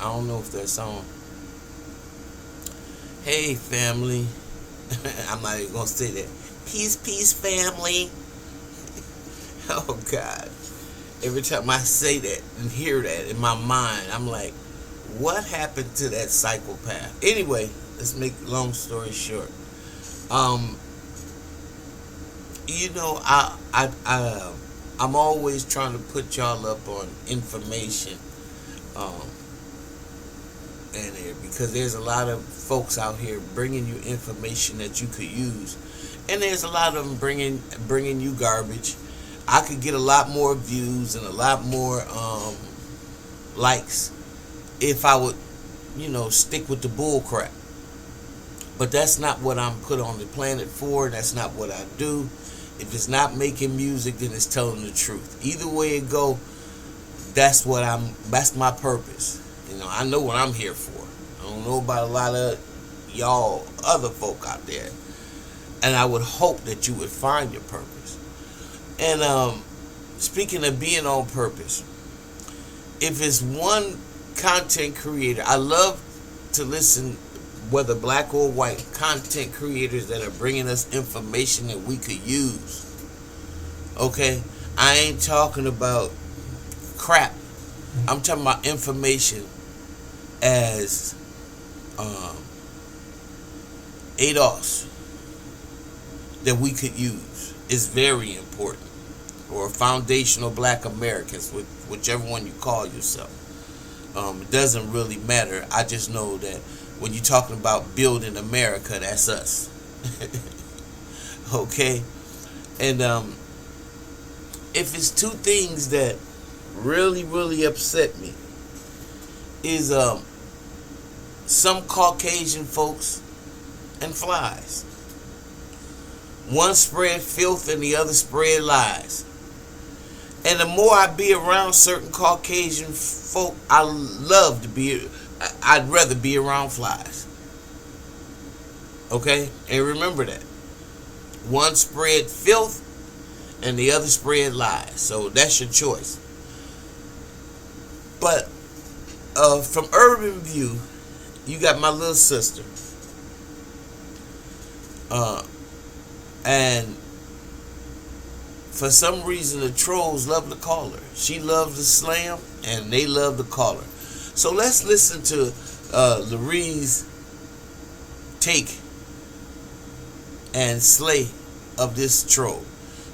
I don't know if that's on. Hey, family. I'm not even gonna say that. Peace, peace, family. Oh God. Every time I say that and hear that in my mind, I'm like, what happened to that psychopath? Anyway, let's make a long story short. Um, I'm always trying to put y'all up on information, um, in there because there's a lot of folks out here bringing you information that you could use, and there's a lot of them bringing you garbage. I could get a lot more views and a lot more likes if I would, stick with the bull crap. But that's not what I'm put on the planet for. That's not what I do. If it's not making music, then it's telling the truth. Either way it go, that's my purpose. I know what I'm here for. I don't know about a lot of y'all other folk out there. And I would hope that you would find your purpose. And speaking of being on purpose, if it's one content creator, I love to listen, whether black or white, content creators that are bringing us information that we could use. Okay? I ain't talking about crap. I'm talking about information as ADOS that we could use is very important. Or foundational black Americans, whichever one you call yourself. It doesn't really matter. I just know that when you're talking about building America, that's us. Okay? And if it's two things that really, really upset me, is some Caucasian folks and flies. One spread filth and the other spread lies. And the more I be around certain Caucasian folk, I'd rather be around flies. Okay? And remember that. One spread filth and the other spread lies. So that's your choice. But from Urban View, you got my little sister. And for some reason, the trolls love to call her. She loves to slam, and they love to call her. So let's listen to Lurie's take and slay of this troll.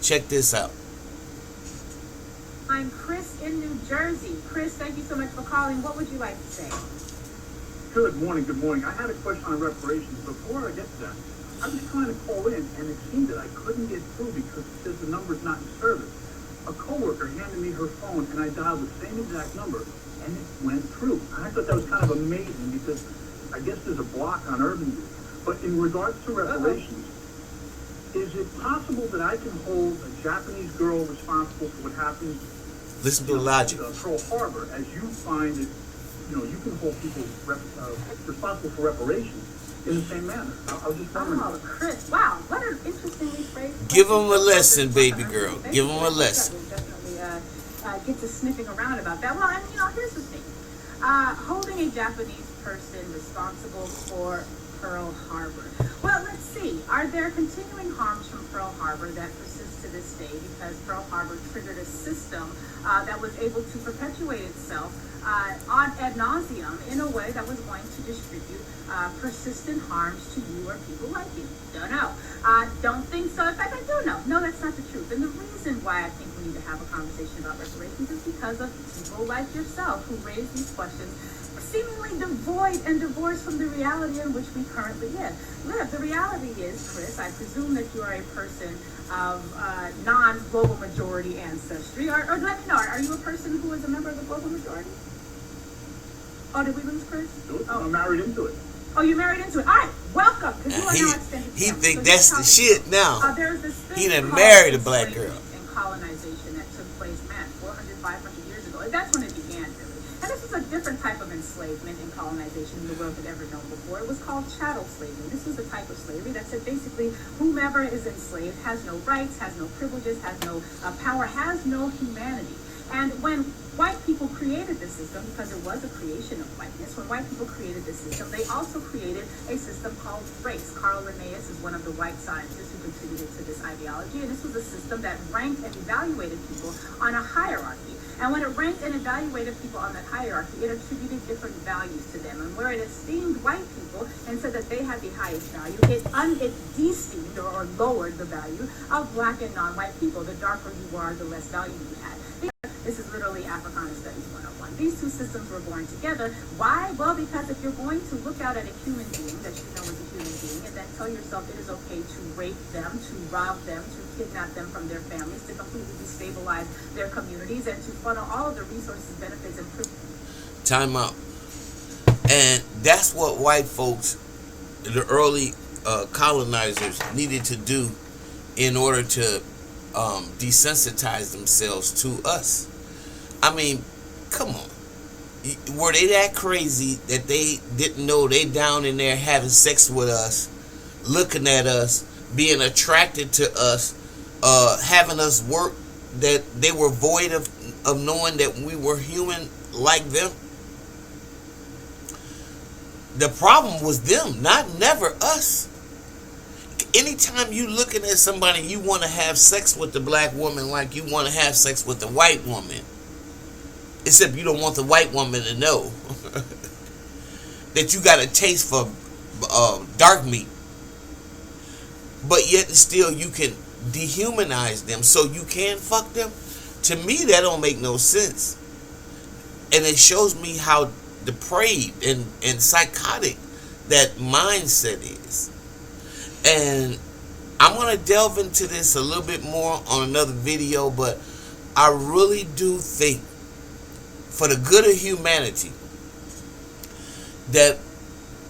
Check this out. I'm Chris in New Jersey. Chris, thank you so much for calling. What would you like to say? Good morning, good morning. I had a question on reparations. Before I get to that, I was trying to call in, and it seemed that I couldn't get through because it says the number's not in service. A coworker handed me her phone, and I dialed the same exact number, and it went through. I thought that was kind of amazing because I guess there's a block on Urban View. But in regards to reparations, is it possible that I can hold a Japanese girl responsible for what happened? Listen to the logic. Pearl Harbor, as you find that, you can hold people responsible for reparations in the same manner. I was just wondering. Oh, Chris, wow, what an interestingly phrased. Give them a lesson, baby girl. Give them a lesson. Definitely get to sniffing around about that. Well, and here's the thing. Holding a Japanese person responsible for Pearl Harbor. Well, let's see. Are there continuing harms from Pearl Harbor that persist to this day because Pearl Harbor triggered a system that was able to perpetuate itself ad nauseum in a way that was going to distribute persistent harms to you or people like you? Don't know. Don't think so. In fact, I do know. No, that's not the truth. And the reason why I think we need to have a conversation about reparations is because of people like yourself who raise these questions seemingly devoid and divorced from the reality in which we currently live. The reality is, Chris, I presume that you are a person of non-global majority ancestry. Or let me know, are you a person who is a member of the global majority? Oh, did we lose Chris? I'm married into it. Oh, you're married into it. All right, welcome. Because you are now extended He family. think So that's the shit now. There's this thing He done called married a black girl. And colonization that took place, 400, 500 years ago. That's when it began, really. And this is a different type of enslavement and colonization the world had ever known before. It was called chattel slavery. This was a type of slavery that said basically whomever is enslaved has no rights, has no privileges, has no power, has no humanity. And when white people created this system because it was a creation of whiteness. When white people created this system, they also created a system called race. Carl Linnaeus is one of the white scientists who contributed to this ideology, and this was a system that ranked and evaluated people on a hierarchy. And when it ranked and evaluated people on that hierarchy, it attributed different values to them. And where it esteemed white people and said that they had the highest value, it de-esteemed or lowered the value of black and non-white people. The darker you are, the less value you had. This is literally Africana Studies 101. These two systems were born together. Why? Well, because if you're going to look out at a human being that you know is a human being and then tell yourself it is okay to rape them, to rob them, to kidnap them from their families, to completely destabilize their communities, and to funnel all of the resources, benefits, and privileges. Time out. And that's what white folks, the early colonizers, needed to do in order to desensitize themselves to us. I mean, come on. Were they that crazy that they didn't know they down in there having sex with us, looking at us, being attracted to us, having us work, that they were void of knowing that we were human like them? The problem was them, never us. Anytime you looking at somebody, you want to have sex with the black woman like you want to have sex with the white woman. Except you don't want the white woman to know that you got a taste for dark meat. But yet still you can dehumanize them so you can fuck them. To me, that don't make no sense. And it shows me how depraved and psychotic that mindset is. And I'm going to delve into this a little bit more on another video, but I really do think, for the good of humanity, that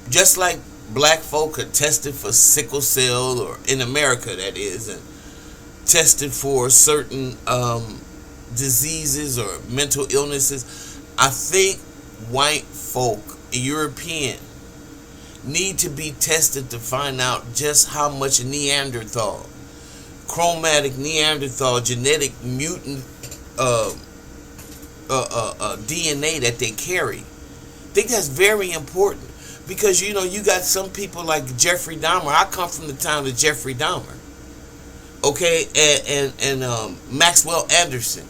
just like black folk are tested for sickle cell, or in America that is, and tested for certain diseases or mental illnesses, I think white folk, European, need to be tested to find out just how much Neanderthal, chromatic Neanderthal, genetic mutant DNA that they carry. I think that's very important, because you know you got some people like Jeffrey Dahmer. I come from the town of Jeffrey Dahmer, okay, and Maxwell Anderson.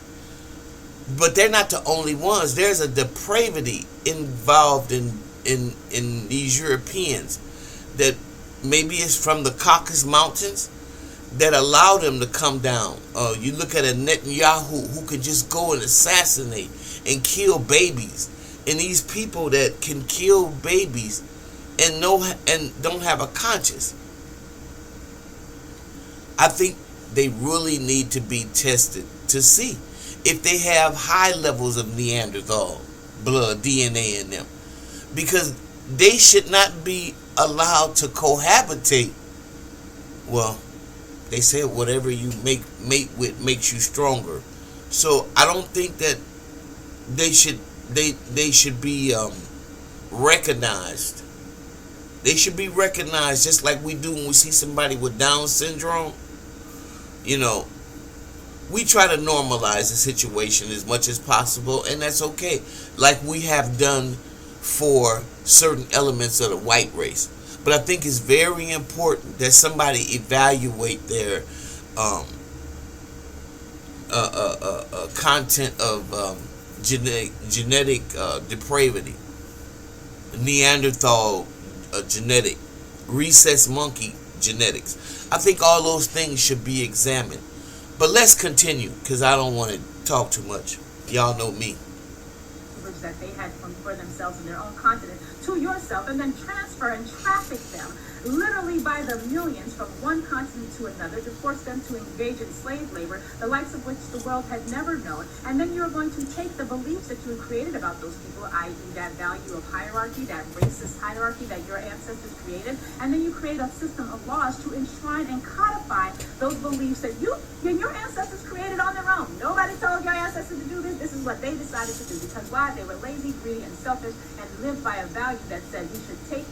But they're not the only ones. There's a depravity involved in these Europeans that maybe it's from the Caucasus Mountains that allow them to come down. You look at a Netanyahu who could just go and assassinate and kill babies, and these people that can kill babies and don't have a conscience. I think they really need to be tested to see if they have high levels of Neanderthal blood DNA in them, because they should not be allowed to cohabitate. Well, they say whatever you mate with makes you stronger. So I don't think that they should be recognized. They should be recognized just like we do when we see somebody with Down syndrome. You know, we try to normalize the situation as much as possible, and that's okay, like we have done for certain elements of the white race. But I think it's very important that somebody evaluate their content of genetic depravity, Neanderthal genetic, rhesus monkey genetics. I think all those things should be examined. But let's continue, because I don't want to talk too much. Y'all know me. That they had for themselves in their own continent to yourself, and then transfer and traffic them literally by the millions from one continent to another to force them to engage in slave labor, the likes of which the world had never known. And then you're going to take the beliefs that you created about those people, i.e. that value of hierarchy, that racist hierarchy that your ancestors created, and then you create a system of laws to enshrine and codify those beliefs that you and your ancestors created on their own. Nobody told your ancestors to do this. This is what they decided to do. Because why? They were lazy, greedy, and selfish, and lived by a value that said we should take,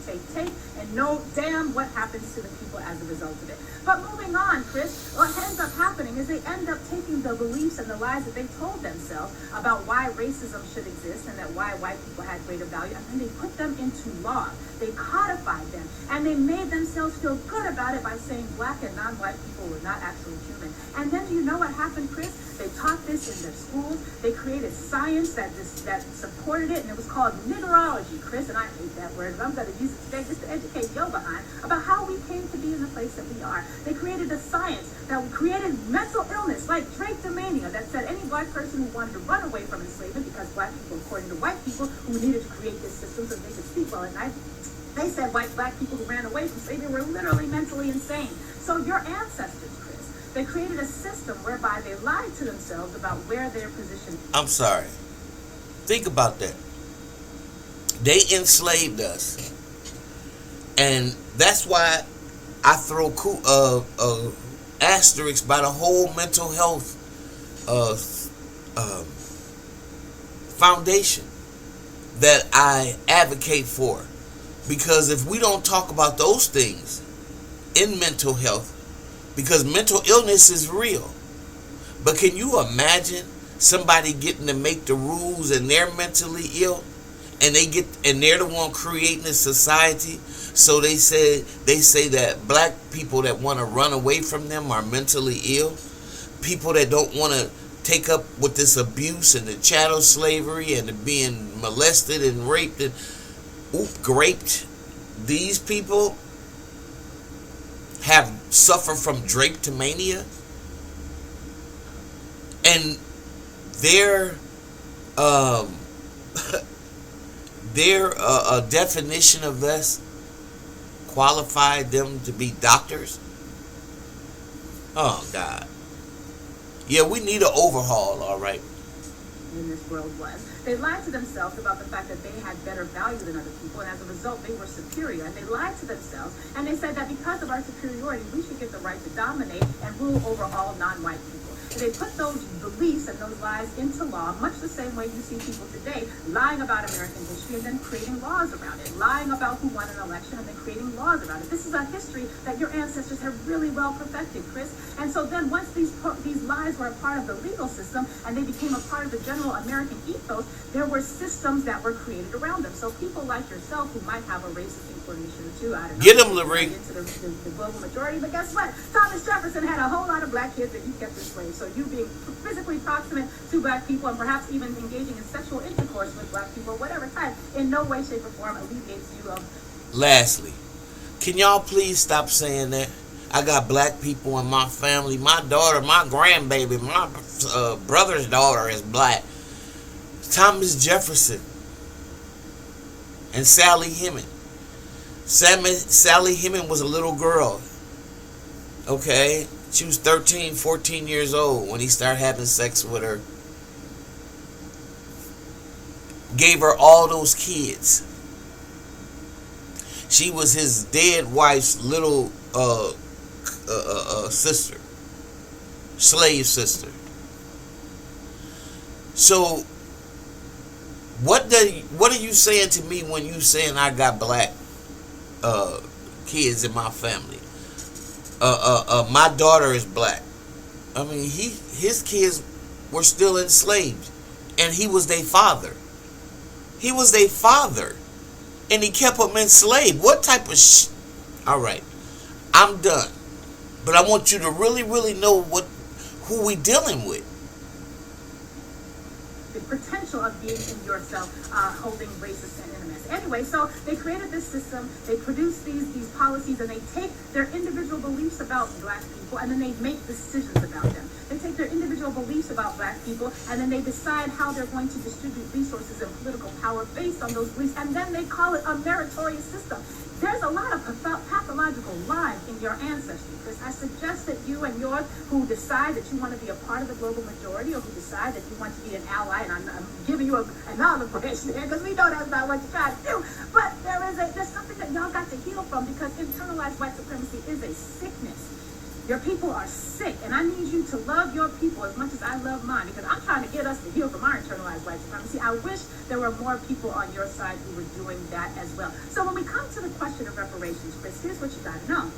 and know damn what happens to the people as a result of it. But moving on, Chris, what ends up happening is they end up taking the beliefs and the lies that they told themselves about why racism should exist and that why white people had greater value, and then they put them into law. They codified them, and they made themselves feel good about it by saying black and non-white people were not actually human. And then do you know what happened, Chris? They taught this in their schools. They created science that supported it, and it was called mineralogy, Chris, and I hate that word, but I'm going to use it today just to educate you behind about how we came to be in the place that we are. They created a science that created mental illness like drapetomania that said any black person who wanted to run away from enslavement, because black people, according to white people who needed to create this system so they could sleep well at night, they said black people who ran away from slavery were literally mentally insane. So your ancestors, Chris, they created a system whereby they lied to themselves about where their position. I'm sorry. Think about that. They enslaved us. And that's why I throw asterisks by the whole mental health foundation that I advocate for. Because if we don't talk about those things in mental health, because mental illness is real. But can you imagine somebody getting to make the rules and they're mentally ill, and they're the one creating a society? So they say that black people that want to run away from them are mentally ill. People that don't want to take up with this abuse and the chattel slavery and the being molested and raped and graped. These people have suffered from drapetomania, and their definition of this qualified them to be doctors. Oh God. Yeah, we need an overhaul, all right. In this world was. They lied to themselves about the fact that they had better value than other people, and as a result, they were superior. And they lied to themselves, and they said that because of our superiority, we should get the right to dominate and rule over all non-white people. And they put those beliefs and those lies into law, much the same way you see people today lying about American history and then creating laws around it, lying about who won an election and then creating laws around it. This is a history that your ancestors have really well perfected, Chris. And so then once these lies were a part of the legal system and they became a part of the general American ethos, there were systems that were created around them. So people like yourself who might have a racist inclination or two, I don't know, get them, Larry, into the global majority. But guess what? Thomas Jefferson had a whole lot of black kids that he kept enslaved. So you being physically proximate to black people and perhaps even engaging in sexual intercourse with black people, whatever type, in no way, shape, or form alleviates you of. Lastly, can y'all please stop saying that? I got black people in my family. My daughter, my grandbaby, my brother's daughter is black. Thomas Jefferson and Sally Heming. Sally Heming was a little girl. Okay? She was 13, 14 years old when he started having sex with her. Gave her all those kids. She was his dead wife's little sister. Slave sister. So what are you saying to me when you saying I got black kids in my family? My daughter is black. I mean, his kids were still enslaved, and he was their father. He was their father, and he kept them enslaved. What type of All right, I'm done. But I want you to really, really know who we dealing with. The potential of being in yourself, holding racist animus. Anyway, so they created this system, they produce these policies, and they take their individual beliefs about black people, and then they make decisions about them. They take their individual beliefs about black people, and then they decide how they're going to distribute resources and political power based on those beliefs, and then they call it a meritorious system. There's a lot of pathological lying in your ancestry, because I suggest that you and yours who decide that you want to be a part of the global majority, or who decide that you want to be an ally, and I'm giving you an olive branch there, because we know that's not what you're trying to do, but there's something that y'all got to heal from, because internalized white supremacy is a sickness. Your people are sick, and I need you to love your people as much as I love mine, because I'm trying to get us to heal from our internalized white supremacy. I wish there were more people on your side who were doing that as well. So when we come to the question of reparations, Chris, here's what you got to know.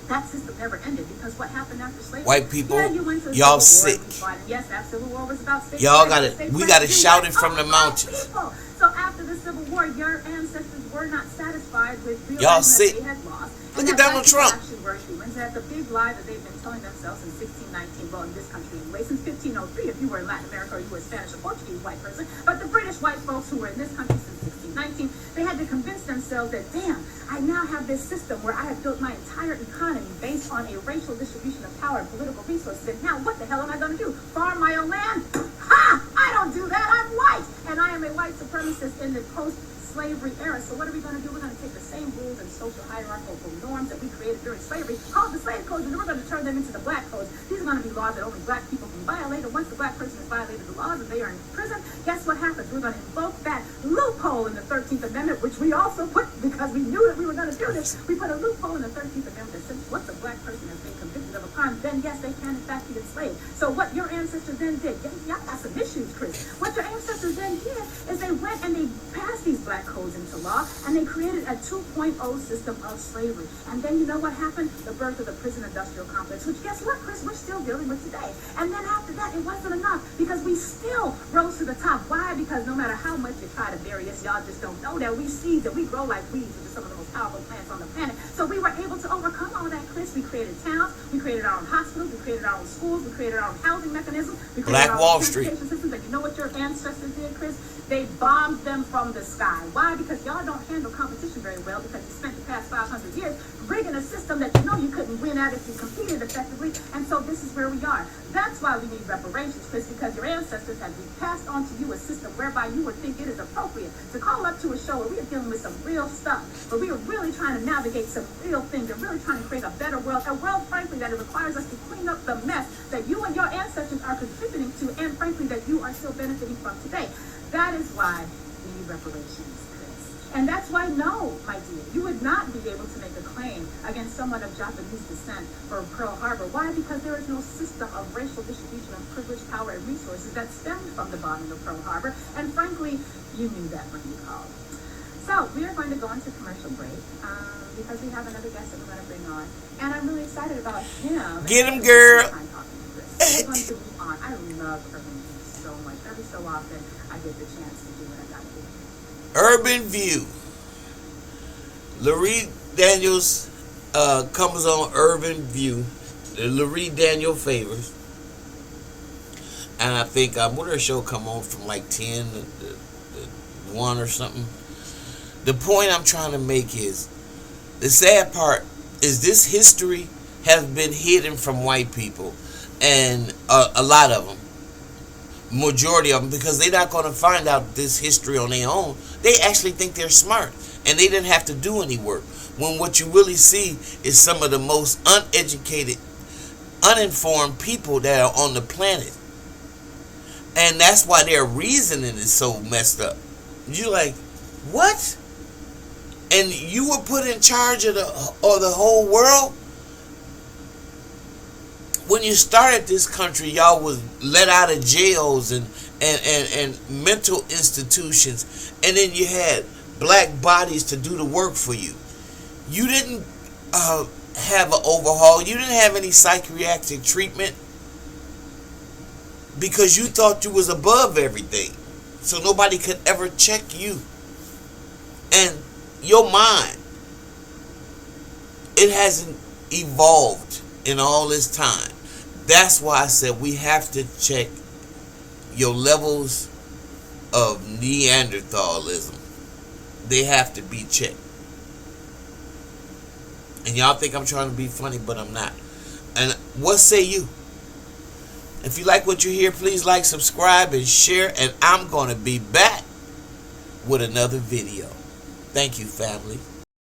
That system never ended, because what happened after slavery? White people, yeah, you went to y'all Civil War, sick. yes, that Civil War was about state. Y'all we gotta shout it from the mountains. People. So after the Civil War, your ancestors were not satisfied with y'all realizing sick. that they had lost. Look at Donald Trump. Actually were humans. That the big lie that they've been telling themselves since 1619, well, in this country anyway, since 1503, if you were in Latin America or you were a Spanish or Portuguese white person, but the British white folks who were in this country since 1619, they had to convince themselves that, damn, I now have this system where I have built my entire economy based on a racial distribution of power and political resources, and now what the hell am I going to do? Farm my own land? Ha! I don't do that. I'm white, and I am a white supremacist in the post-slavery era. So what are we going to do? We're going to take the same rules and social hierarchical norms that we created during slavery, called the slave codes, and we're going to turn them into the black codes. These are going to be laws that only black people can violate, and once the black person has violated the laws and they are in prison, guess what happens? We're going to invoke that loophole in the 13th Amendment, which we also put, because we knew that we were going to do this, we put a loophole in the 13th Amendment that says once a black person has been convicted of a crime, then yes, they can in fact be enslaved. So what your ancestors then did, y'all got some issues, Chris. What your ancestors then did is they went and they passed these black codes into law, and they created a 2.0 system of slavery. And then you know what happened? The birth of the prison industrial complex, which guess what, Chris, we're still dealing with today. And then after that, it wasn't enough, because we still rose to the top. Why? Because no matter how much you try to bury us, y'all just don't know that we seeds, that we grow like weeds, which are some of the most powerful plants on the planet. So we were able to overcome all that, Chris. We created towns, we created our own hospitals, we created our own schools, we created our own housing mechanisms, we created Black our Wall own Street. transportation systems. And you know what your ancestors did, Chris? They bombed them from the sky. Why? Because y'all don't handle competition very well, because you spent the past 500 years rigging a system that you know you couldn't win at if you competed effectively. And so this is where we are. That's why we need reparations, Chris, because your ancestors have passed on to you a system whereby you would think it is appropriate to call up to a show where we are dealing with some real stuff, but we are really trying to navigate some real things and really trying to create a better world, a world, frankly, that it requires us to clean up the mess that you and your ancestors are contributing to, and frankly, that you are still benefiting from today. That is why we need reparations, Chris. And that's why, no, my dear, you would not be able to make a claim against someone of Japanese descent for Pearl Harbor. Why? Because there is no system of racial distribution of privilege, power, and resources that stemmed from the bombing of Pearl Harbor. And frankly, you knew that when you called. So we are going to go into commercial break because we have another guest that we're going to bring on. And I'm really excited about him. Get him, girl. We're going to move on. I love Urban View so much. Every so often, I get the chance to do what I got to do. Urban View. Larry Daniels comes on Urban View. Larry Daniel favors. And I think, what her show come on from like 10 to 1 or something. The point I'm trying to make is, the sad part is this history has been hidden from white people. And a lot of them. Majority of them, because they're not going to find out this history on their own. They actually think they're smart, and they didn't have to do any work. When what you really see is some of the most uneducated, uninformed people that are on the planet. And that's why their reasoning is so messed up. You're like, what? And you were put in charge of the whole world? When you started this country, y'all was let out of jails and mental institutions, and then you had black bodies to do the work for you. You didn't have an overhaul. You didn't have any psychiatric treatment because you thought you was above everything, so nobody could ever check you. And your mind, it hasn't evolved in all this time. That's why I said we have to check your levels of Neanderthalism. They have to be checked. And y'all think I'm trying to be funny, but I'm not. And what say you? If you like what you hear, please like, subscribe, and share. And I'm going to be back with another video. Thank you, family.